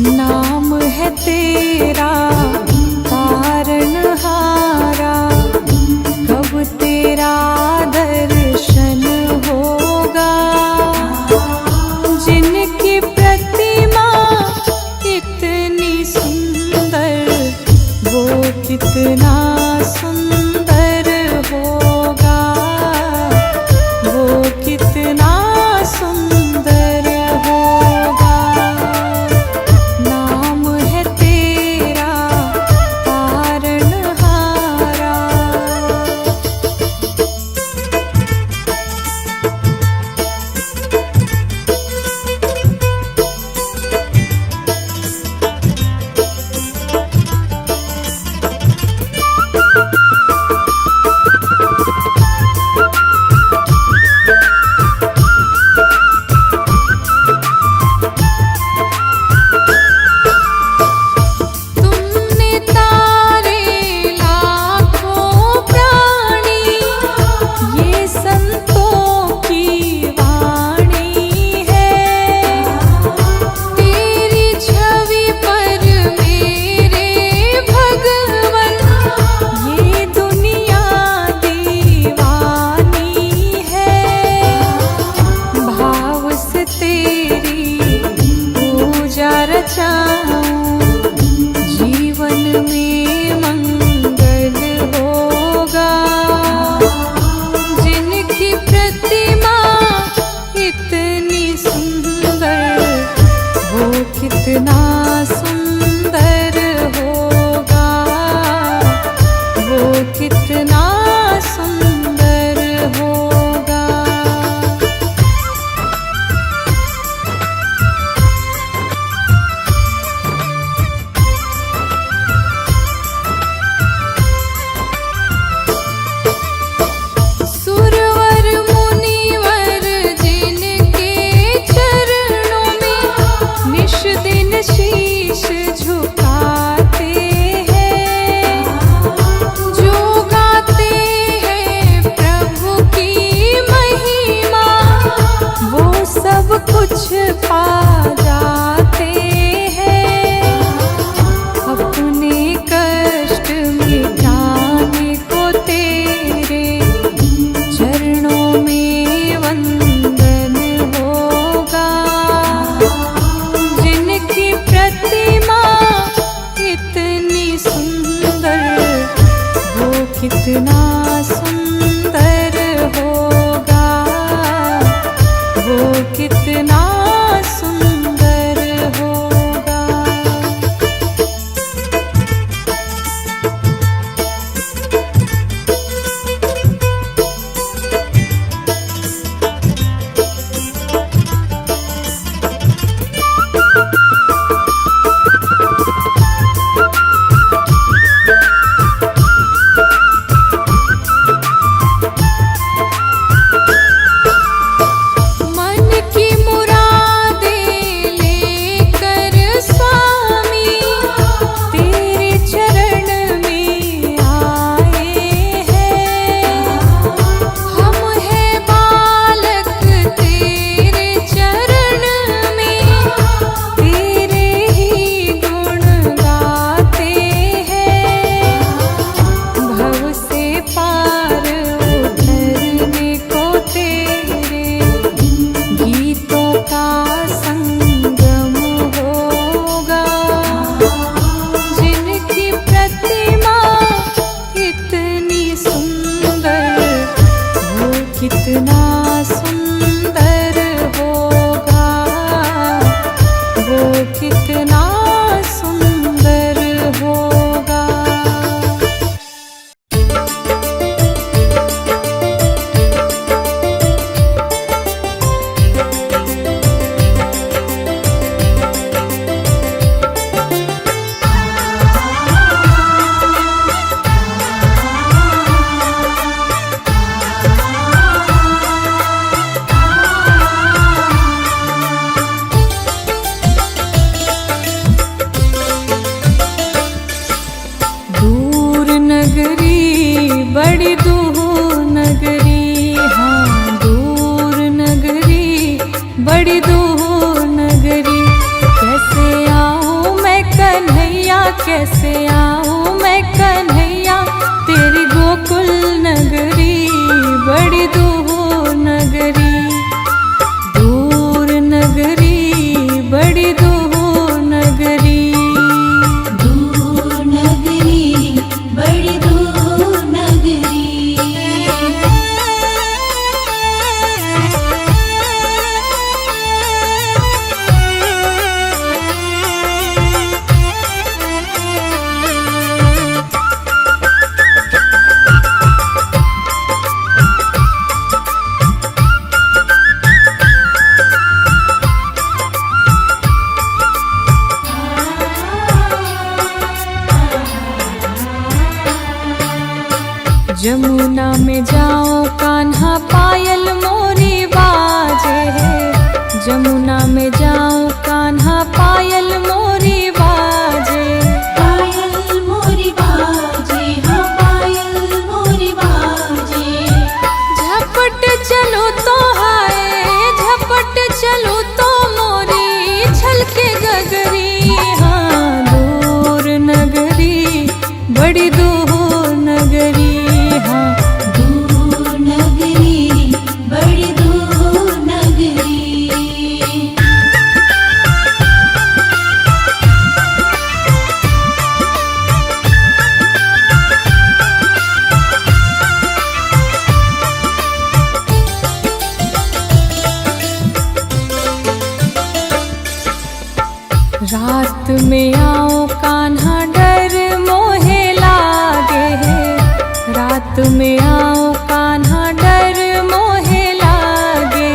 नाम है तेरा तारनहारा, कब तेरा दर्शन होगा। जिनकी प्रतिमा इतनी सुंदर, वो कितना सुंदर होगा, वो कितना सुंदर होगा। नाम है तेरा तारनहारा। तुमने तारे लाखों प्राणी, ये संतों की वाणी है। तेरी छवि पर मेरे भगवन, ये दुनिया दीवानी है। भाव से तेरी पूजा रचाऊं, जीवन में मंगल होगा। जिनकी प्रतिमा इतनी सुंदर, वो कितना सुंदर होगा, वो कितना सुंदर होगा। सुरवर मुनिवर जिनके चरणों में निश दिन शीश झुकाते हैं, जो गाते हैं प्रभु की महिमा, वो सब कुछ पा जाते हैं। अपने कष्ट मिटाने को तेरे चरणों में वंदन होगा। जिनकी प्रतिमा इतनी सुंदर, वो कितना सुंदर होगा, वो कितना सुंदर होगा। मन की मुरादें लेकर स्वामी, तेरे चरण में आए हैं। हम हैं बालक तेरे चरण में, तेरे ही गुण गाते हैं। भव से पार उतरने को तेरे गीतों का संगम होगा। जिनकी प्रतिमा इतनी सुंदर, वो कितना सुंदर होगा, वो कितना सुंदर होगा। कैसे आऊं मैं कन्हैया तेरी गोकुल नगरी, बड़ी दूर नगरी, दूर नगरी, बड़ी दूर नगरी, दूर नगरी, बड़ी दूर नगरी। जमुना में जाओ कान्हा पायल मोरी बाजे है, जमुना में जाओ कान्हा पायल मोरी बाजे, पायल मोरी बाजे, हाँ पायल मोरी बाजे। झपट चलो तो हाय, झपट चलो तो मोरी छलके गगरी, हाँ दूर नगरी, बड़ी दूर नगरी, दूर नगरी, बड़ी दूर नगरी। रात में आओ कान्हा डर मोहे लागे है, रात में आओ कान्हा डर मोहे लागे,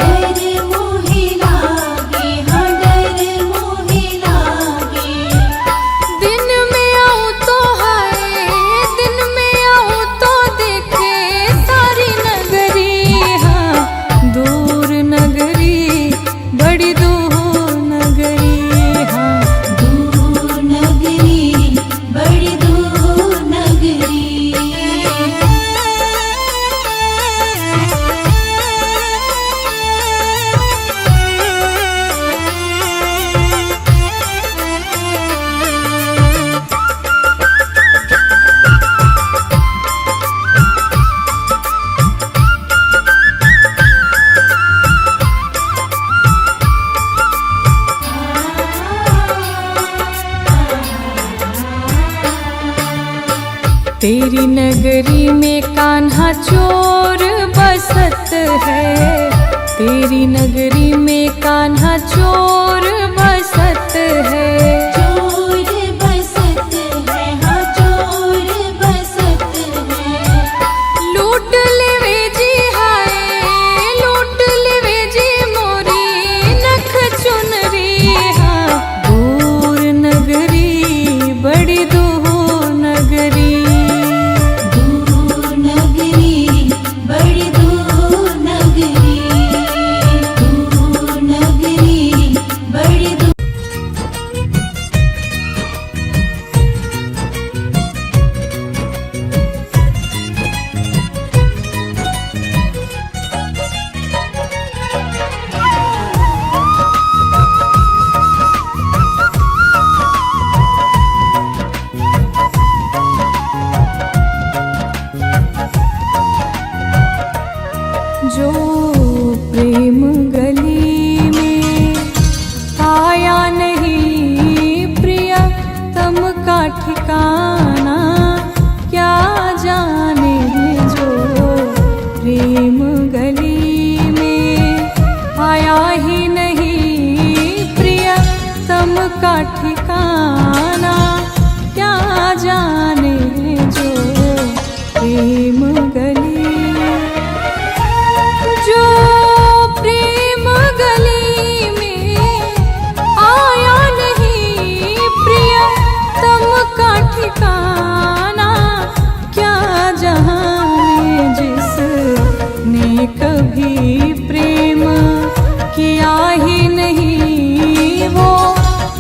डर मोहे लागे, हाँ डर मोहे लागे। दिन में आऊं तो हाय, दिन में आऊं तो देखे सारी नगरी, हाँ दूर नगरी, बड़ी दूर नगरी, दूर नगरी, बड़ी दूर नगरी। तेरी नगरी में कान्हा चोर बसत है, तेरी नगरी में कान्हा चोर बसत है, चोर बसत है, हाँ चोर बसत है। लूट लेवे जी हाय, लूट लेवे जी मोरी नख चुनरी, हाँ दूर नगरी, बड़ी दूर नगरी, दूर नगरी, बड़ी दूर नगरी, दूर नगरी, बड़ी दूर। जो प्रेम गली में आया नहीं प्रिया तम का ठिकाना, क्या जाने जो प्रेम गली में आया ही नहीं प्रिया तम का ठिकाना, क्या जाने जो प्रेम गली, जो प्रेम गली में आया नहीं प्रिया तम का ठिकाना, क्या जाने जिसने कभी प्रेम किया ही नहीं वो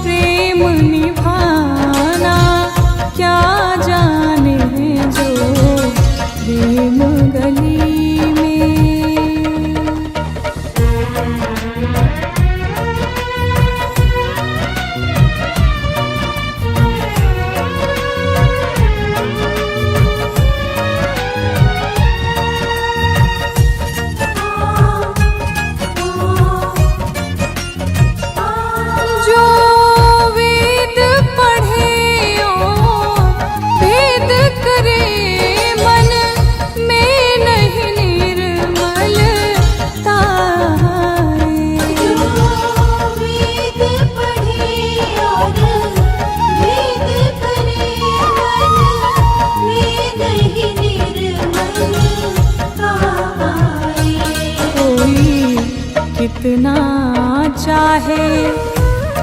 प्रेम निभा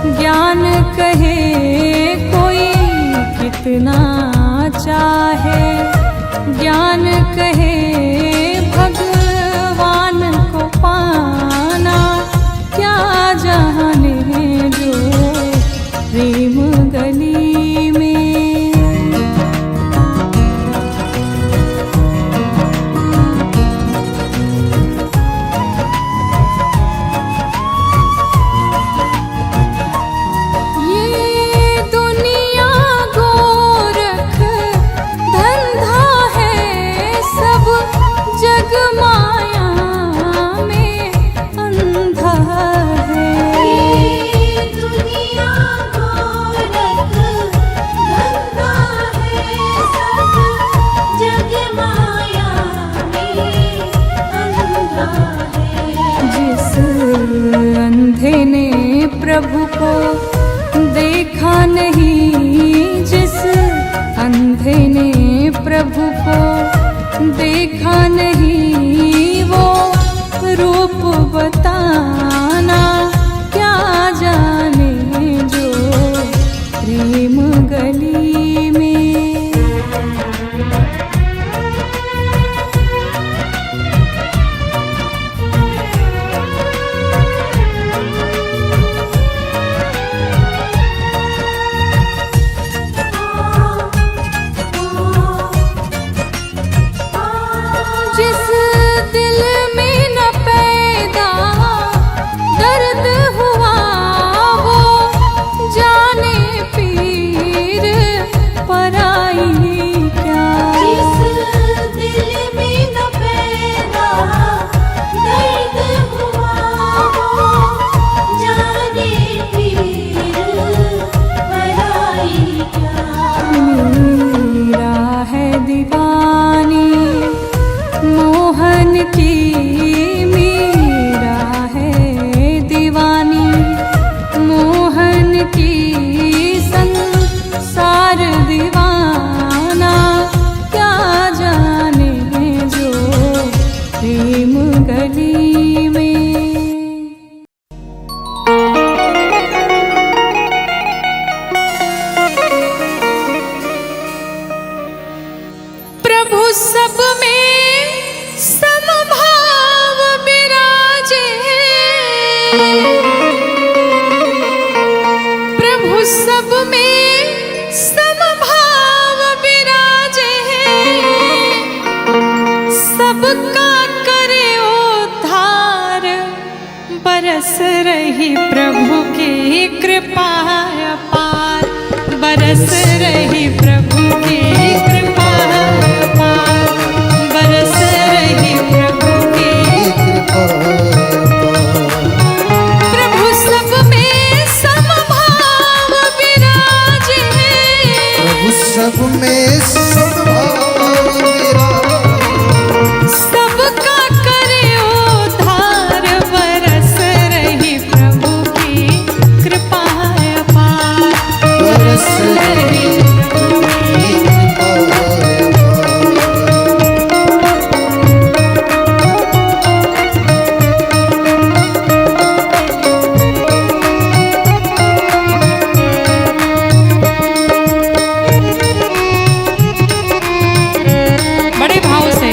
ज्ञान कहे कोई कितना चाहे, ज्ञान कहे भगवान को पाना, क्या जाने जो प्रेम गली में। प्रभु को देखा नहीं, जिस अंधे ने प्रभु को देखा नहीं, वो रूप बताना, क्या जाने जो प्रेम गली में। बरस रही प्रभु की कृपा अपार, बरस रही प्रभु की कृपा अपार, बरस रही प्रभु की कृपा अपार। प्रभु सब में समभाव विराजे, प्रभु सब में समभाव विराजे, सबका करे उद्धार, बरस रही प्रभु की कृपा अपार, बरस रही प्रभु की कृपा अपार। बड़े भाव से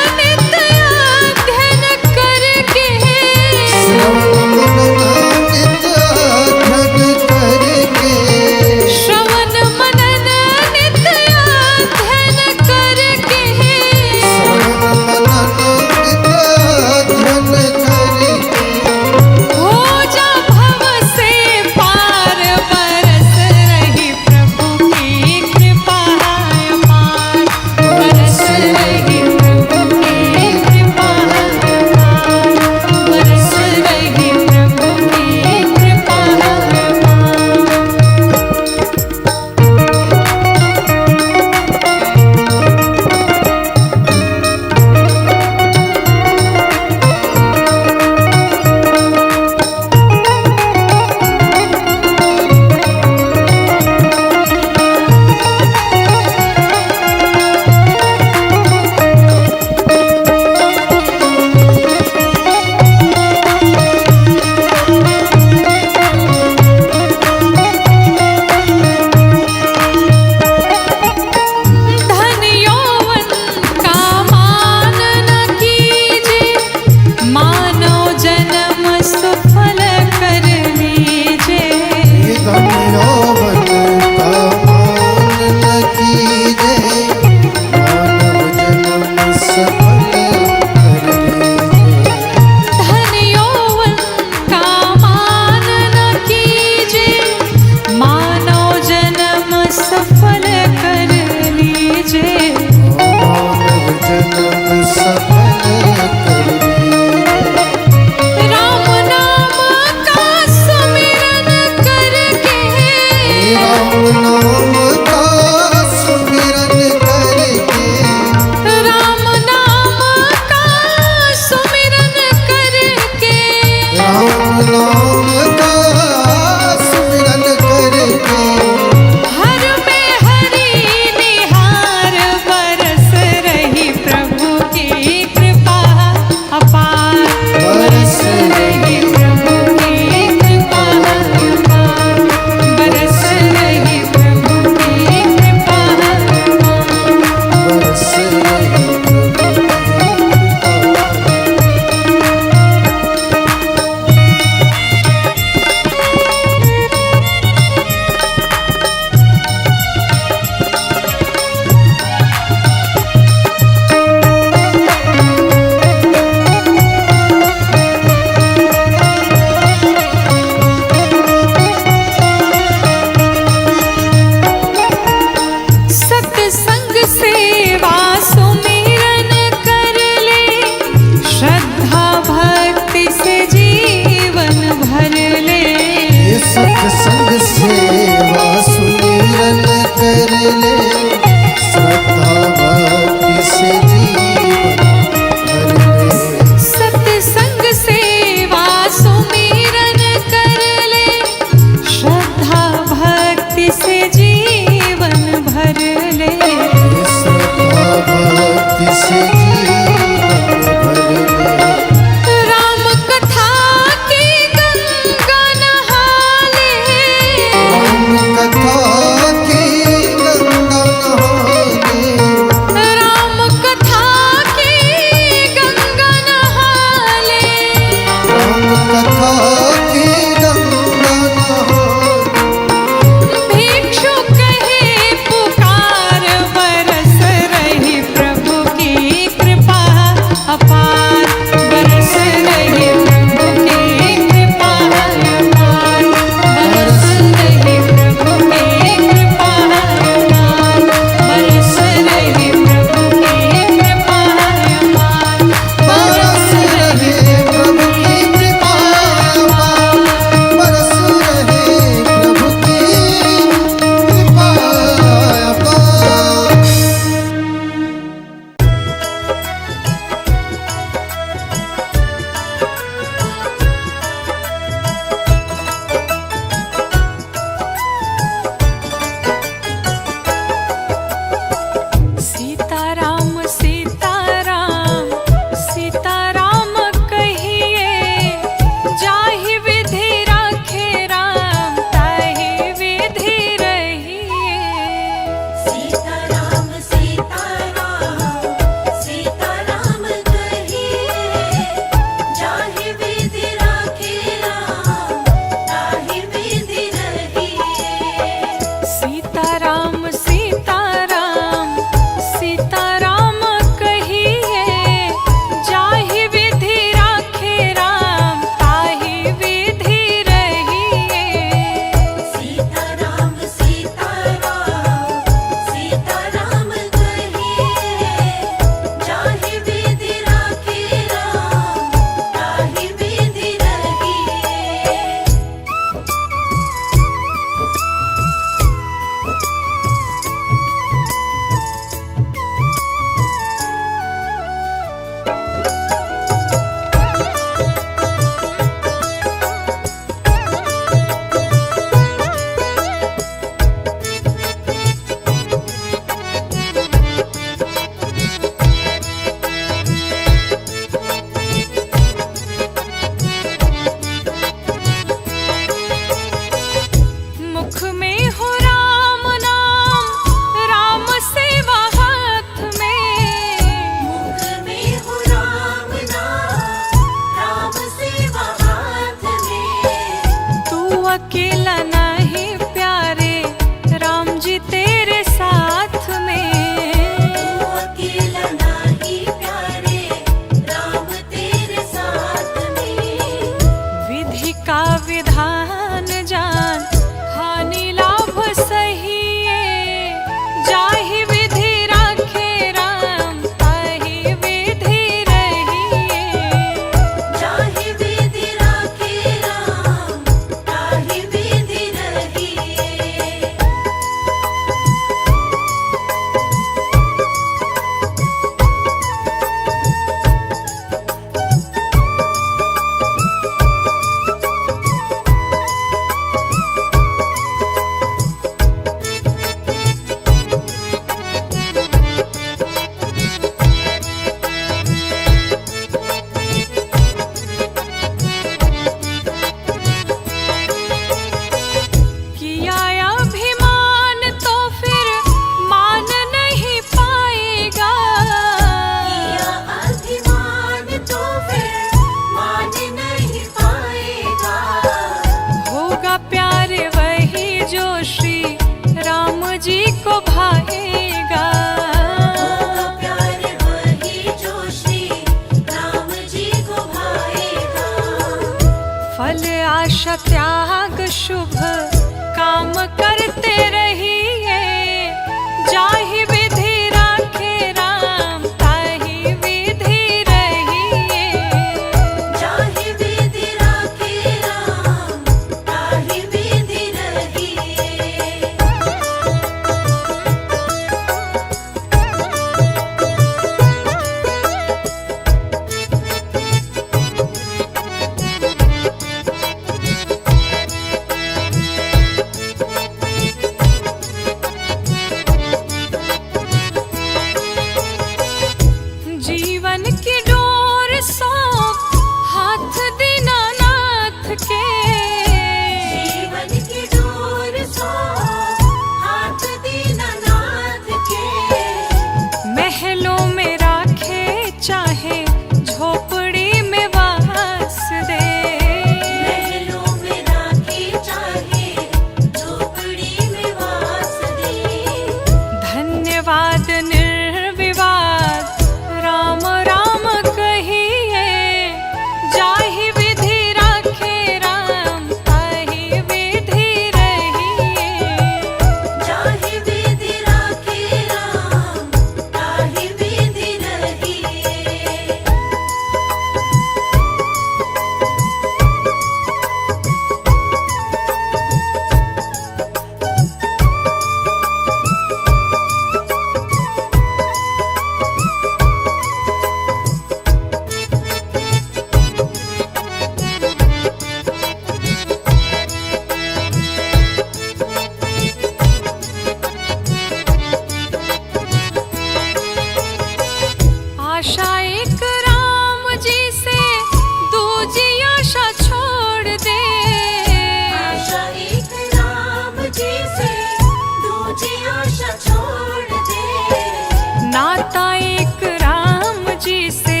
नाता एक राम जी से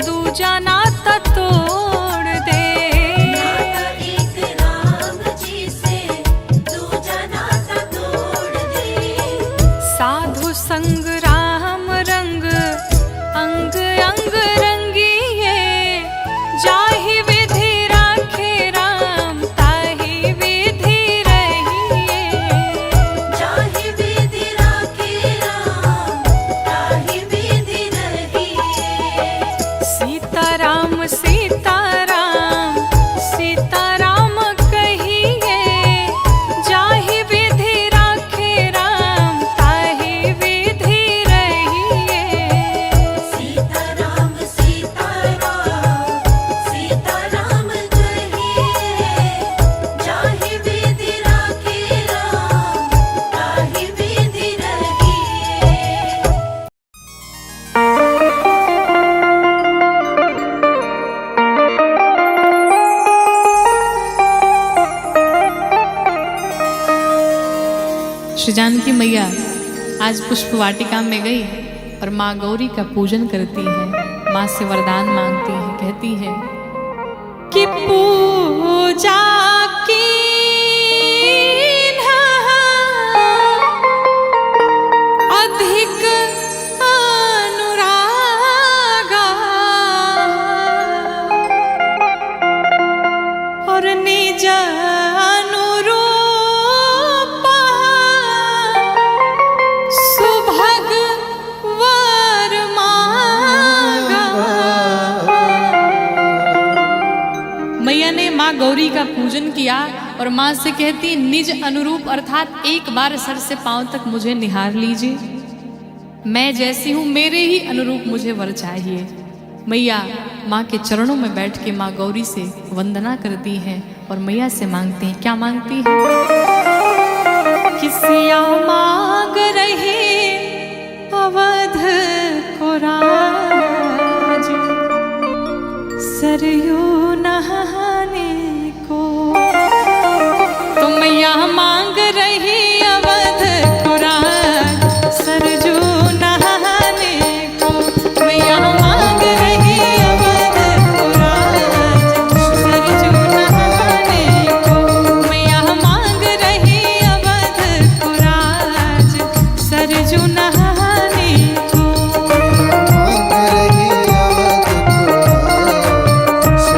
दूजा नाता तोड़ दे। नाता एक राम जी से दूजा नाता तोड़ दे। साधु संग राम रंग अंग अंग रंगिए, जाहि विधि राखे राम ताहि विधि रहिए। जाहि विधि राखे राम ताहि विधि रहिए। सीताराम सीताराम सीताराम कहिए, जाहि विधि राखे राम ताहि विधि रहिए। सीताराम सीताराम सीताराम कहिए, जाहि विधि राखे राम ताहि विधि रहिए। श्री जानकी मैया आज पुष्प वाटिका में गई और माँ गौरी का पूजन करती है, माँ से वरदान मांगती है, कहती है कि पूजा की अधिक अनुरागा और निज अनुरूप सुभग वर मांगा। मैया ने माँ गौरी का पूजन किया और माँ से कहती निज अनुरूप अर्थात एक बार सर से पांव तक मुझे निहार लीजिए, मैं जैसी हूँ मेरे ही अनुरूप मुझे वर चाहिए। मैया माँ के चरणों में बैठ के माँ गौरी से वंदना करती हैं और मैया से मांगती हैं। क्या मांगती है? किसिया मांग रही अवध को राज, सरयू नहाने को। तो मैया मांग रही अवध को राज, सरजू नहाने को। मैया मांग रही अवध को राज, सरजू नहाने को। मैया मांग रही अवध को राज, सरजू नहाने को। मांग रही अवध को राज,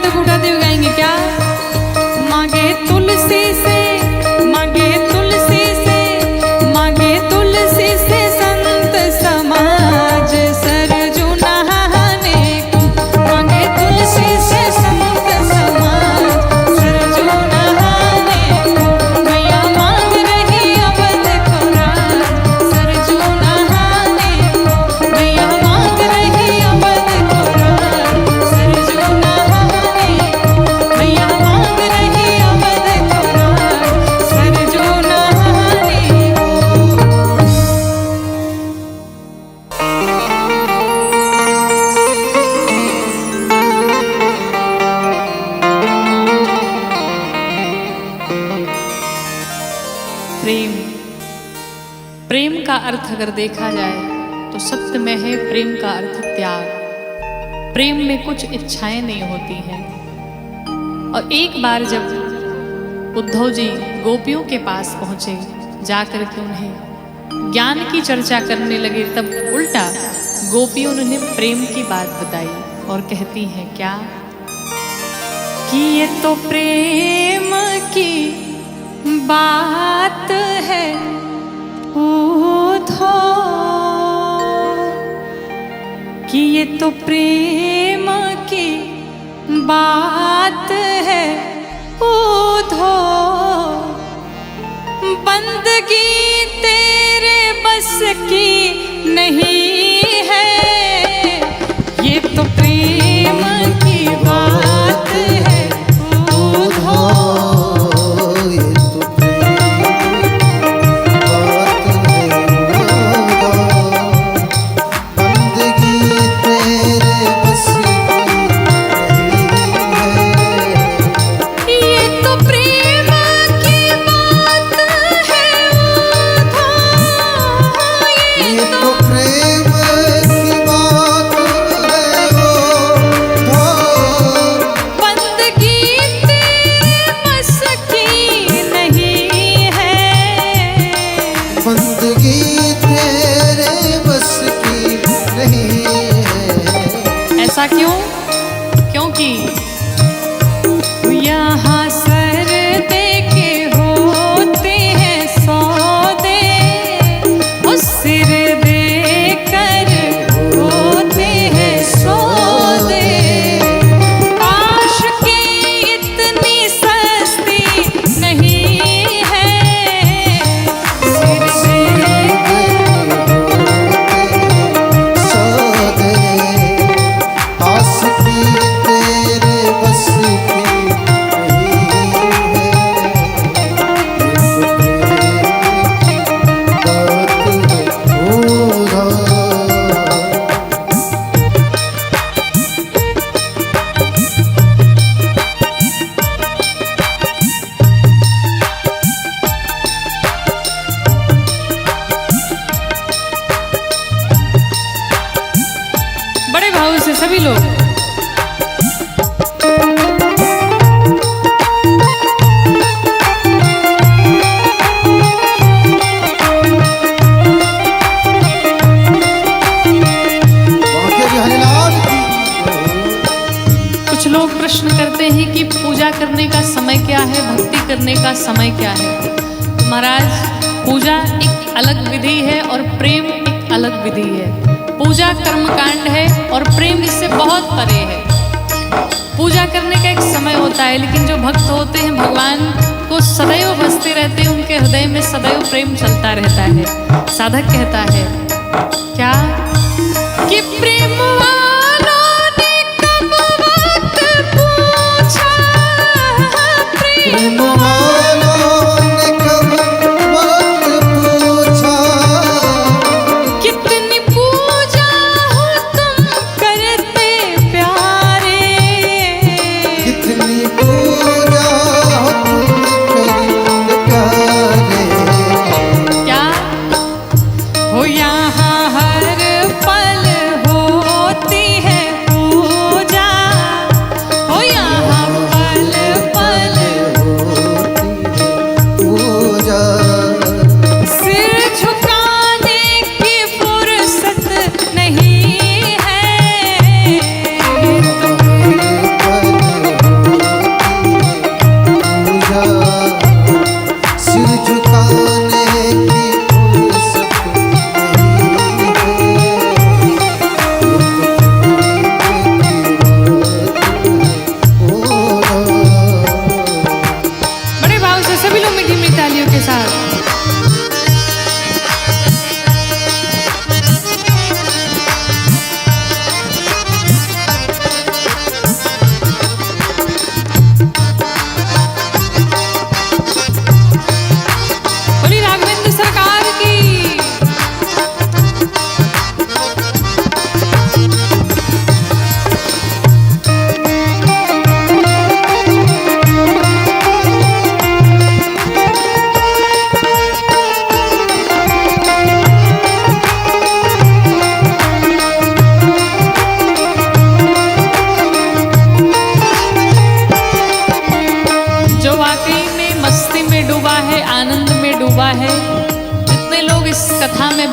उठाते हुए गाएंगे क्या? मांगे तुलसी से, मांगे तुलसी से, मांगे तुलसी से संत समाज सरजू नहाने को। मांगे तुलसी से संत समाज सरजू नहाने को। मैया मांग रही अवध को राज सरजू नहाने को। मैया मांग रही अवध को राज सरजू नहाने को। मैया मांग रही अवध को राज सरजू नहाने को। प्रेम, प्रेम का अर्थ अगर देखा जाए तो सत्य में है प्रेम का अर्थ त्याग। प्रेम में कुछ इच्छाएं नहीं होती हैं। और एक बार जब उद्धव जी गोपियों के पास पहुंचे, जाकर के उन्हें ज्ञान की चर्चा करने लगे, तब उल्टा गोपियों ने उन्हें प्रेम की बात बताई और कहती हैं क्या कि ये तो प्रेम की बात है उद्धव, कि ये तो प्रेम की बात है उद्धव। बंदगी तेरे बस की नहीं है, ये तो प्रेम की बात है उद्धव। ये तो बंदगी तेरे बस ये तो प्रेम की बात है उद्धव। ये तो प्रेम की बात है बंदगी तेरे बस की नहीं है। बंदगी तेरे बस की नहीं है। ऐसा क्यों? क्योंकि यहाँ सर दे के होते हैं सौदे, उस सिर दे कर होते हैं सौदे। आशिकी इतनी सस्ती नहीं है, सिर दे सौदे आशिकी तेरे बस की नहीं है। बड़े भाव से सभी लोग बांके बिहारी लाल की कुछ लोग प्रश्न करते हैं कि पूजा करने का समय क्या है, भक्ति करने का समय क्या है। तो महाराज, पूजा एक अलग विधि है और प्रेम एक अलग विधि है। पूजा कर्मकांड है और प्रेम इससे बहुत परे है। पूजा करने का एक समय होता है, लेकिन जो भक्त होते हैं भगवान को सदैव भजते रहते हैं, उनके हृदय में सदैव प्रेम चलता रहता है। साधक कहता है क्या कि प्रेम वालों ने कब वक्त पूछा, प्रेम वालों ने कब वक्त पूछा, कितनी पूजा हो तुम करते प्यारे। कितनी पूजा हो तुम करते प्यारे। क्या हो यहाँ हर पल हो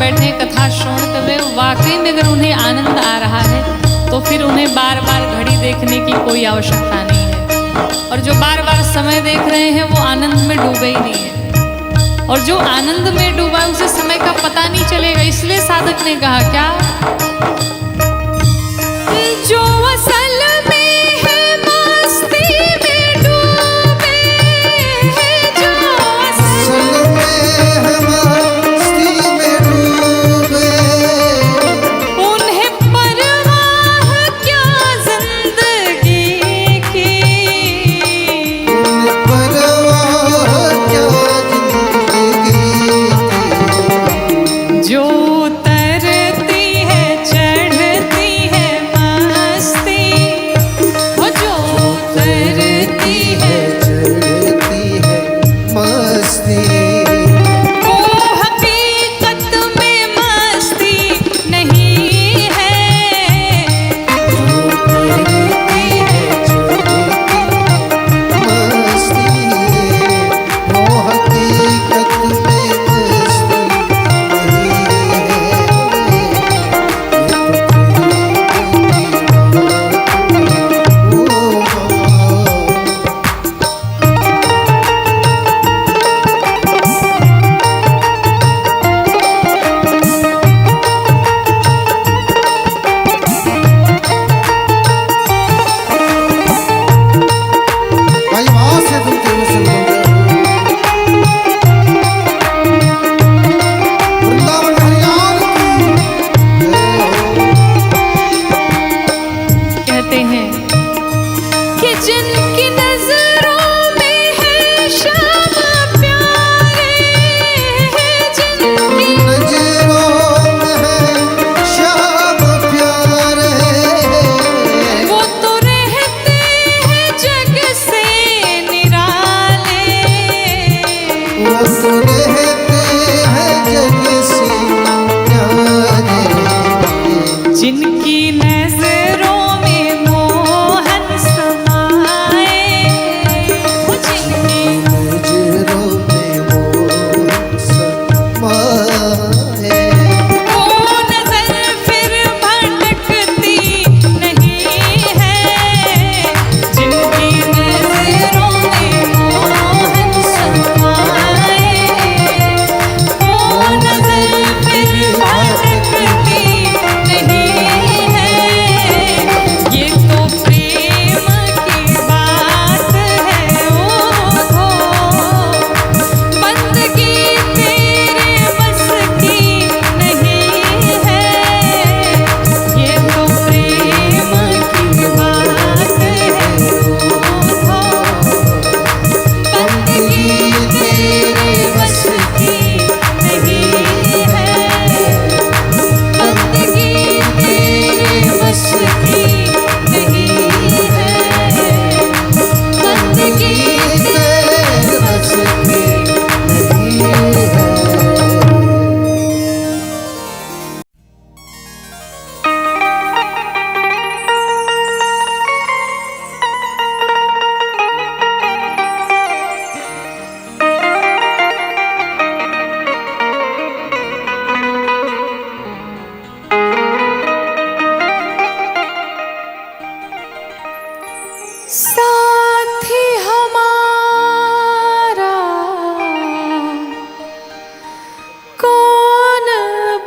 बैठे हैं कथा श्रवण कर रहे हो, वाकई में अगर उन्हें आनंद आ रहा है तो फिर उन्हें बार बार घड़ी देखने की कोई आवश्यकता नहीं है। और जो बार बार समय देख रहे हैं वो आनंद में डूबे ही नहीं है, और जो आनंद में डूबा है उसे समय का पता नहीं चलेगा। इसलिए साधक ने कहा क्या, जो असल में है मस्ती में डूबे, जो असल में है मस्ती में डूबे, उन्हें परवाह क्या जिंदगी की, उन्हें परवाह क्या जिंदगी की। जो उतरती है चढ़ती है मस्ती, वो जो उतरती है चढ़ती है मस्ती, वो हकीकत में मस्ती नहीं है। चढ़ती है मस्ती, वो हकीकत में मस्ती भाई वहां से तुम क्यों सुन वृंदावन हरियाण की कहते हैं कि जिनकी नजरों में है श्याम प्यारे, जिनकी नजरों में है श्याम प्यारे, वो तो रहते हैं जग से निराले, वो तो रहते हैं जग से न्यारे। जिनकी नजरों में मोहन समाए, वो जिनकी नजरों में वो समाए, वो नजर फिर भटकती नहीं है। जिनकी नजरों में मोहन समाए, वो नजर फिर भटकती नहीं है। ये तो प्रेम की बात है ओहो, बंदगी तेरे बस की नहीं है। ये तो प्रेम की बात है ओहो, बंदगी तेरे बस की नहीं है। बंदगी तेरे बस की नहीं है। बंदगी तेरे बस की नहीं है। साथी हमारा कौन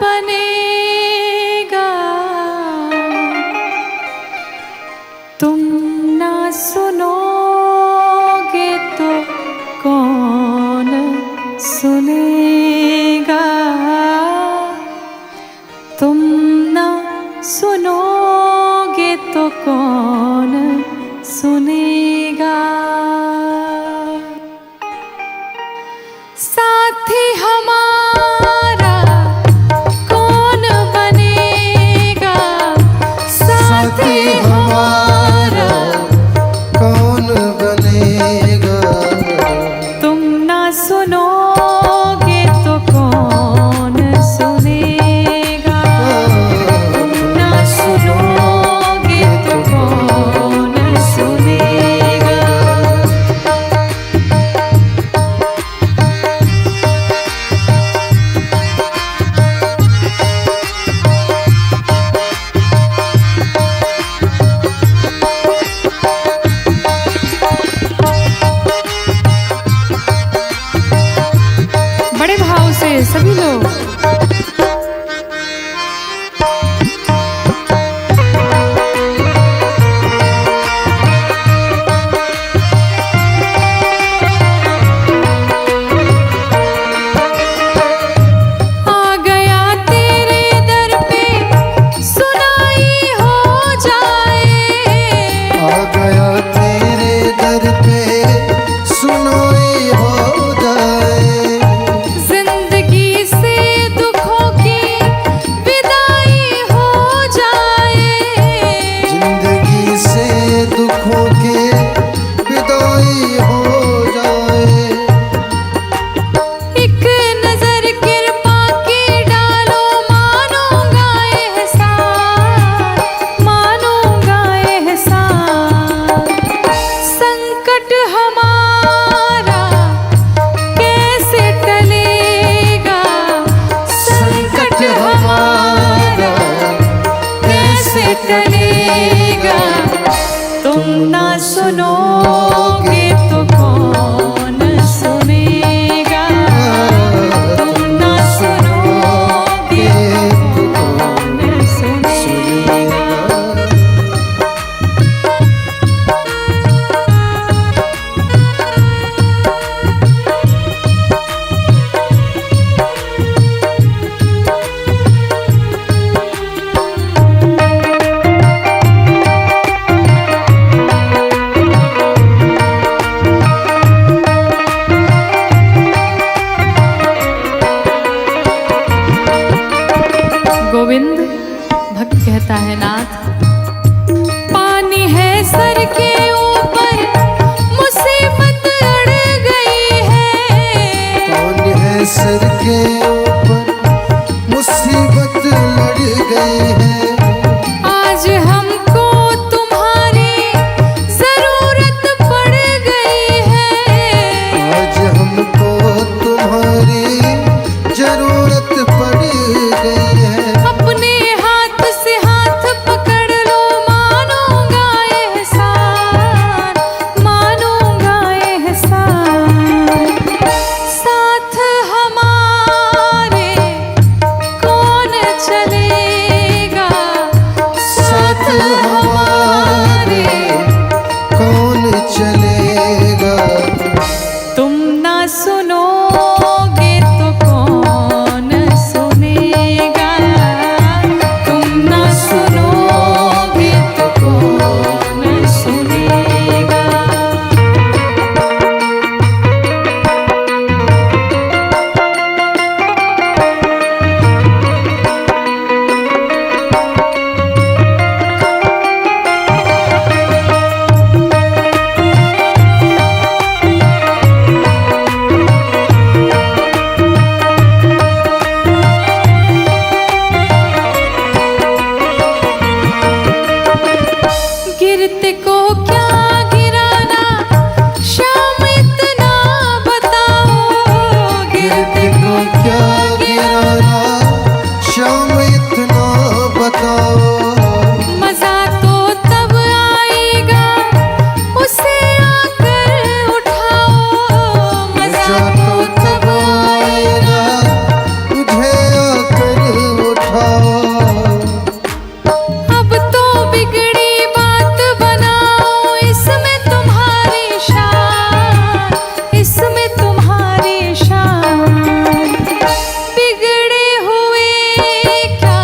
बनेगा, तुम ना सुनोगे तो कौन सुनेगा, तुम ना सुनोगे तो कौन सुनेगा। तुम ना सुनोगे तो कौन सुनेगा, तुम ना सुनोगे तो कौन सुनेगा। गोविंद भक्त कहता है नाथ, पानी है सर के ऊपर मुसीबत अड़ गई है, पानी है सर के ऊपर मुसीबत लड़ गई है, आज हमको तुम्हारी जरूरत पड़ गई है, आज हमको तुम्हारी जरूरत पड़ गई है। अपने हाथ से हाथ पकड़ लो, मानूंगा एहसान, मानूंगा एहसान। साथ हमारे कौन चलेगा, साथ हमारे कौन चलेगा। तुम ना सुनोगे तो कौन सुनेगा, तुम ना सुनोगे तो कौन सुनेगा। गिरते को क्या गिराना, शाम इतना बताओ, गिरते को क्या गिराना, शाम इतना बताओ। मजा तो तब आएगा उसे आकर उठाओ, मजा तो तब आएगा तुझे आकर उठाओ। अब तो बिगड़ी बात बनाओ, इसमें तुम्हारी शान, इसमें तुम्हारी शान। बिगड़े हुए क्या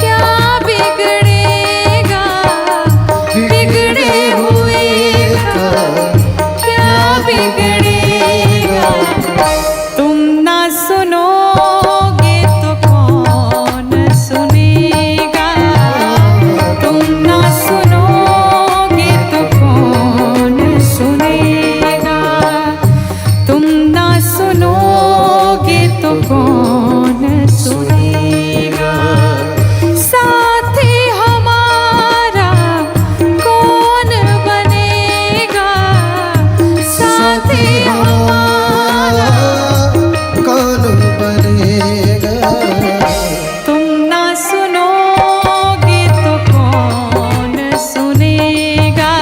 क्या बिगड़ेगा, बिगड़े हुए का क्या बिगड़ेगा। तुम ना सुनोगे तो कौन सुनेगा, तुम ना सुनोगे तो कौन सुनेगा, तुम ना सुनोगे तो कौन सुनेगा। साथी हमारा कौन बनेगा, साथी हमारा कौन बनेगा। तुम ना सुनोगे तो कौन सुनेगा,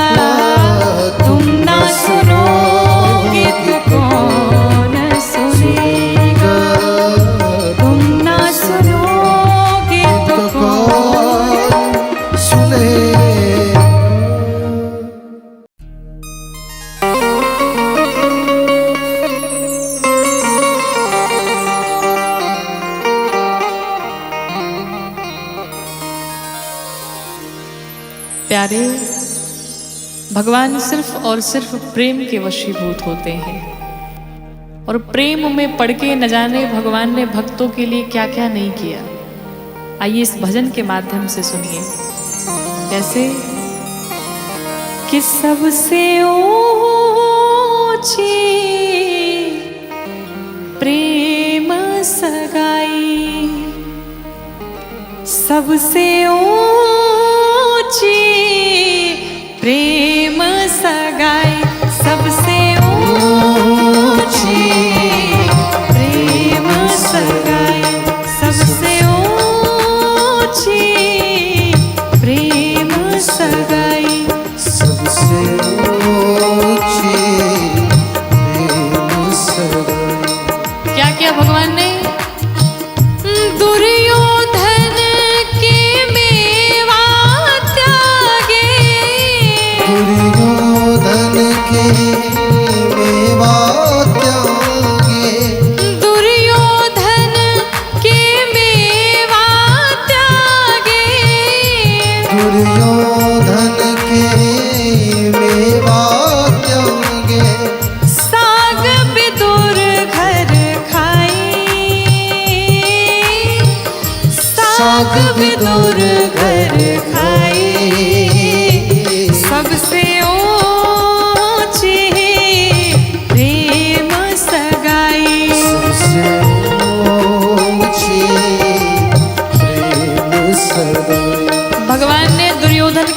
तुम ना सुनोगे तो कौन सुनेगा, तुम ना सुनोगे तो कौन सुनेगा। प्यारे, भगवान सिर्फ और सिर्फ प्रेम के वशीभूत होते हैं, और प्रेम में पड़ के न जाने भगवान ने भक्तों के लिए क्या क्या नहीं किया। आइए इस भजन के माध्यम से सुनिए कैसे कि सबसे ऊंची प्रेम सगाई, सबसे ऊंची प्रेम सगाई, सबसे ऊंची प्रेम सगाई, सबसे ऊंची प्रेम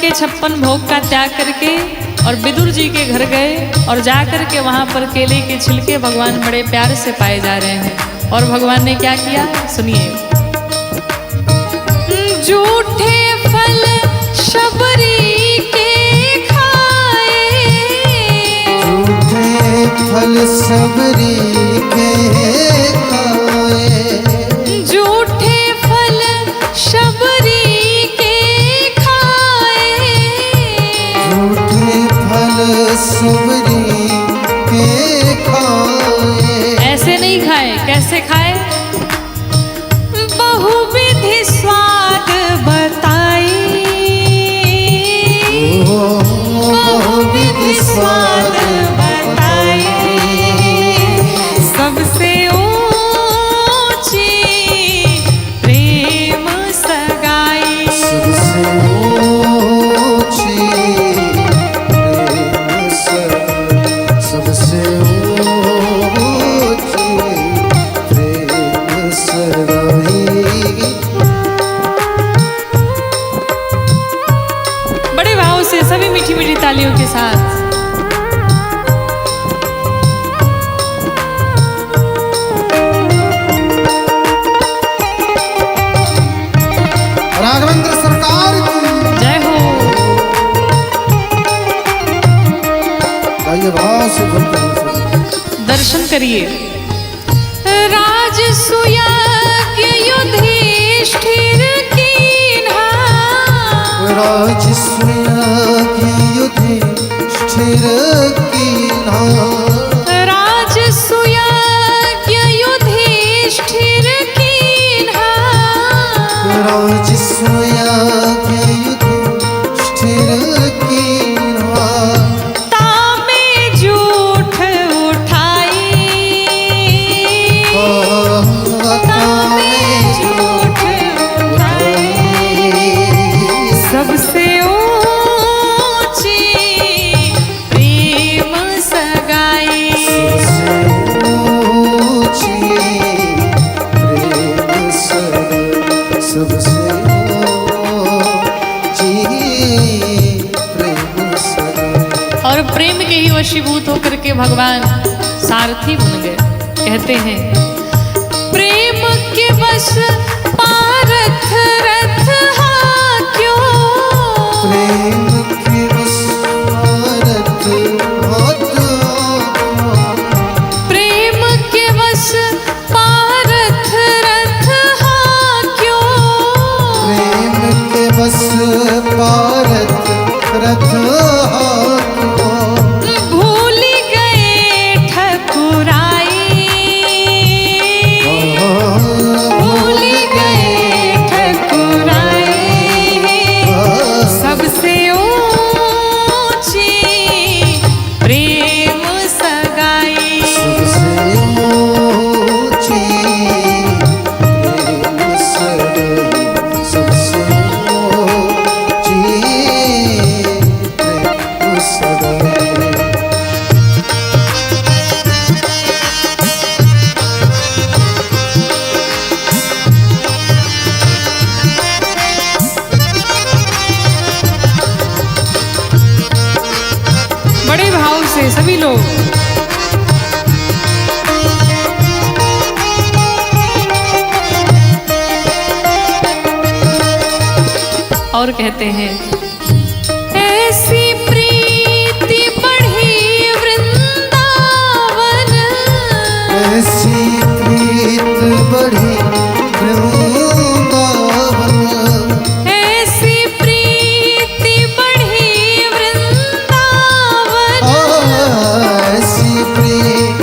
के 56 भोग का त्याग करके और विदुर जी के घर गए और जा कर के वहाँ पर केले के छिलके भगवान बड़े प्यार से पाए जा रहे हैं। और भगवान ने क्या किया सुनिए। झूठे फल शबरी के खाए, झूठे फल सबरी के खाए, झूठे फल शबरी के खाए, झूठे फल सबरी के खाए। ऐसे नहीं खाए, कैसे खाए? बहुविधि स्वाद बताई, बहुविधि स्वाद बताई, सबसे ऊंची प्रेम सगाई। सबसे ऊंची प्रेम सगाई, सबसे ऊंची प्रेम सगाई। बड़े भाव से सभी मीठी मीठी तालियों के साथ राघवेंद्र सरकार की जय हो। आइए भाव से बोलते हैं। दर्शन करिए। राजसुयज्ञ युधिष्ठिर कीन्हा, राजसूयज्ञ युधिष्ठिर कीन्हा, राजसुयज्ञ युधिष्ठिर कीन्हा, राजसूयज्ञ युधिष्ठिर कीन्हा। तामे झूठ उठाई, तामे झूठ उठाई, सबसे ऊंची प्रेम सगाई। सबसे ऊंची प्रेम सगाई, सबसे ऊंची प्रेम सगाई। और प्रेम के ही वशीभूत होकर के भगवान सारथी बन गए। कहते हैं प्रेम के वश पारथ रथ हाक्यो, प्रेम के वश भारत हाथ, प्रेम के वश पारथ रथ हाक्यो, प्रेम के वश भारत रथ हाक्यो। भूल गए ठकुराई, भूल गए ठकुराई, सबसे ऊंची प्रेम सगाई। सबसे ऊंची प्रेम सगाई, सबसे ऊंची प्रेम सगाई। बड़े भाव से सभी लोग और कहते हैं ऐसी प्रीति बढ़ी वृंदावन, ऐसी प्रीत बढ़ी वृंदावन, ऐसी प्रीति बढ़ी वृंदावन, ऐसी प्रीत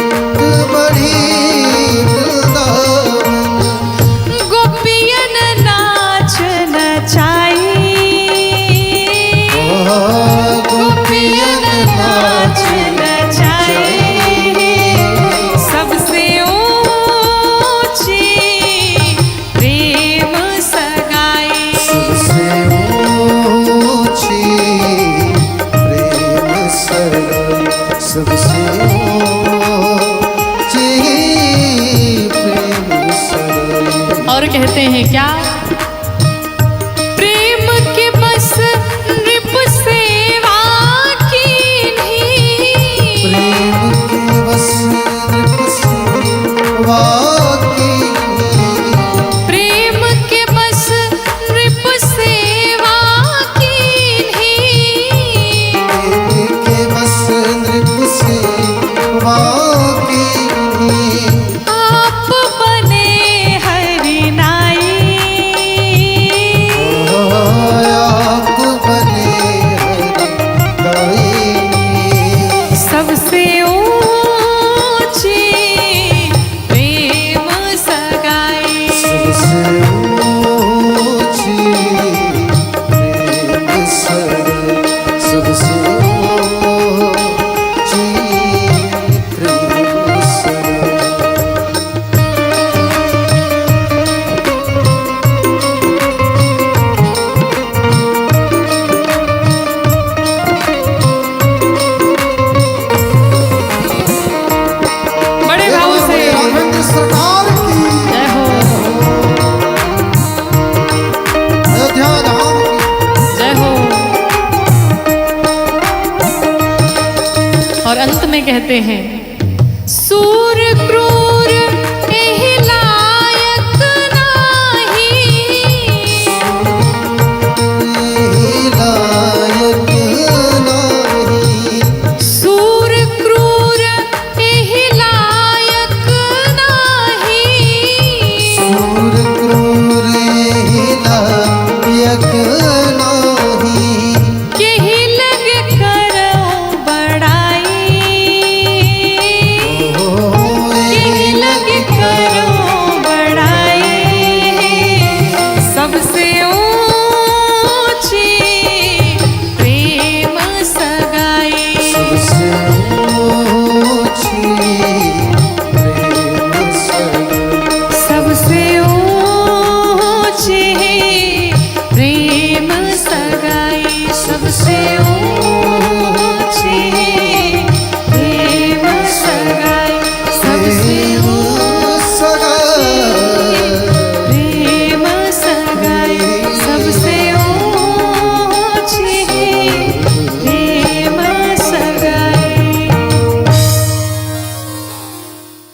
बढ़ी वृंदावन। गोपियन नाच नचाई, गोपियन नाच नचाई, सबसे ऊंची प्रेम सगाई। सबसे ऊंची प्रेम सगाई, सबसे ऊंची प्रेम सगाई। और कहते हैं क्या? प्रेम के बस नृप में कहते हैं